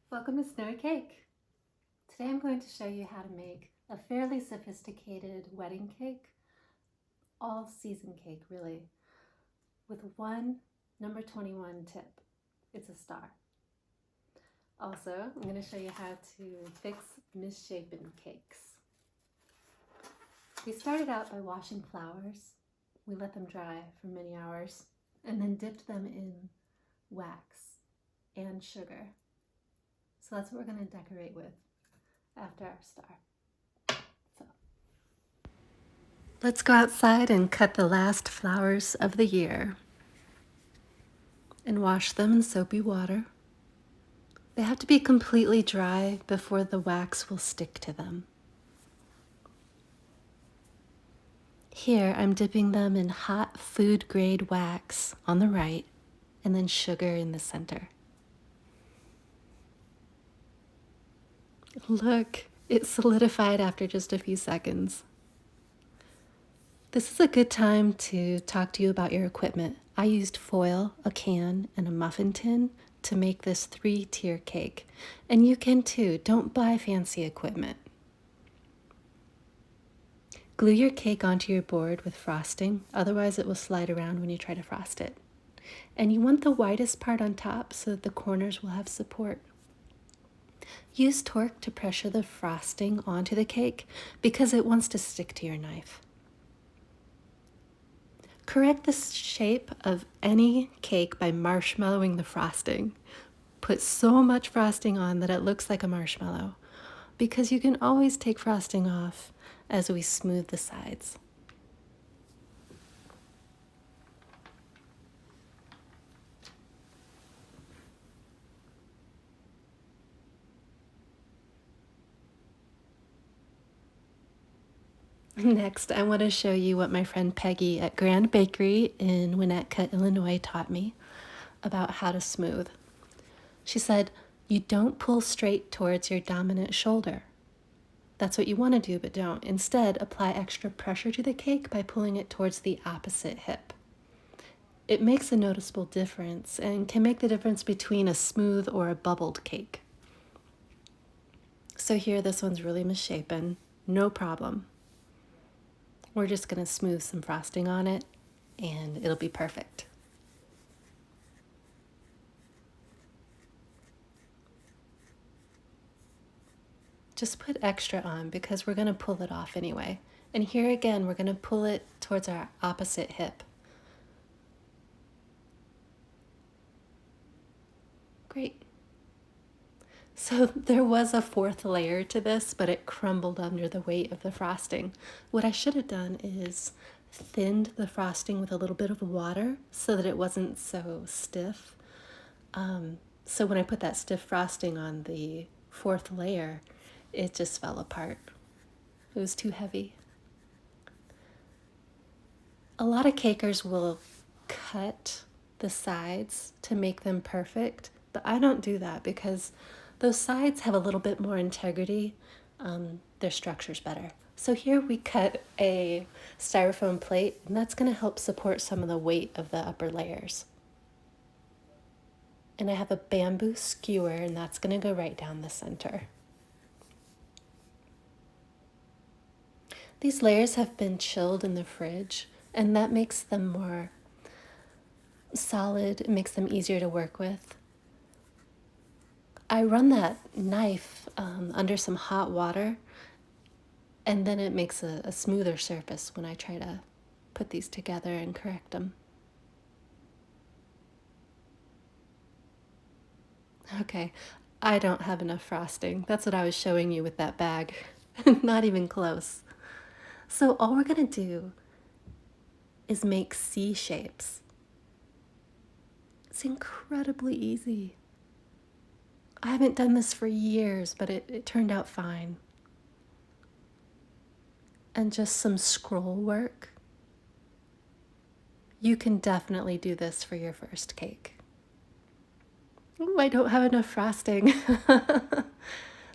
Welcome to Snowy Cake. Today I'm going to show you how to make a fairly sophisticated wedding cake, all season cake really, with one number 21 tip. It's a star. Also, I'm going to show you how to fix misshapen cakes. We started out by washing flowers. We let them dry for many hours and then dipped them in wax and sugar. So that's what we're going to decorate with after our star. Let's go outside and cut the last flowers of the year and wash them in soapy water. They have to be completely dry before the wax will stick to them. Here I'm dipping them in hot food grade wax on the right and then sugar in the center. Look, it solidified after just a few seconds. This is a good time to talk to you about your equipment. I used foil, a can, and a muffin tin to make this 3-tier cake. And you can too. Don't buy fancy equipment. Glue your cake onto your board with frosting, otherwise it will slide around when you try to frost it. And you want the widest part on top so that the corners will have support. Use torque to pressure the frosting onto the cake because it wants to stick to your knife. Correct the shape of any cake by marshmallowing the frosting. Put so much frosting on that it looks like a marshmallow, because you can always take frosting off as we smooth the sides. Next, I want to show you what my friend Peggy at Grand Bakery in Winnetka, Illinois taught me about how to smooth. She said, you don't pull straight towards your dominant shoulder. That's what you want to do, but don't. Instead, apply extra pressure to the cake by pulling it towards the opposite hip. It makes a noticeable difference and can make the difference between a smooth or a bubbled cake. So here, this one's really misshapen. No problem. We're just going to smooth some frosting on it and it'll be perfect. Just put extra on because we're going to pull it off anyway. And here again, we're going to pull it towards our opposite hip. Great. So there was a 4th layer to this, but it crumbled under the weight of the frosting. What I should have done is thinned the frosting with a little bit of water so that it wasn't so stiff. So when I put that stiff frosting on the 4th layer, it just fell apart. It was too heavy. A lot of cakers will cut the sides to make them perfect, but I don't do that because those sides have a little bit more integrity. Their structure's better. So here we cut a styrofoam plate, and that's going to help support some of the weight of the upper layers. And I have a bamboo skewer, and that's going to go right down the center. These layers have been chilled in the fridge, and that makes them more solid. It makes them easier to work with. I run that knife under some hot water, and then it makes a smoother surface when I try to put these together and correct them. Okay, I don't have enough frosting. That's what I was showing you with that bag. Not even close. So all we're gonna do is make C shapes. It's incredibly easy. I haven't done this for years, but it turned out fine. And just some scroll work. You can definitely do this for your first cake. Ooh, I don't have enough frosting.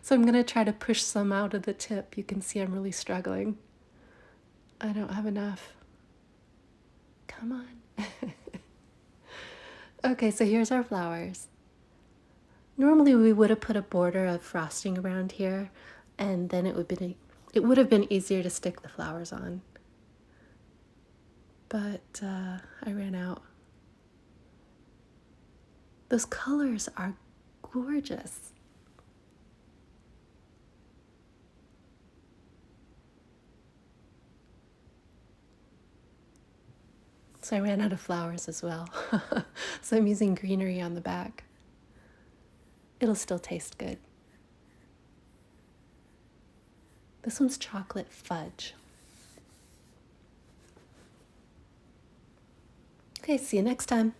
So I'm gonna try to push some out of the tip. You can see I'm really struggling. I don't have enough. Come on. Okay, so here's our flowers. Normally we would have put a border of frosting around here, and then it would have been easier to stick the flowers on. But I ran out. Those colors are gorgeous. So I ran out of flowers as well. So I'm using greenery on the back. It'll still taste good. This one's chocolate fudge. Okay, see you next time.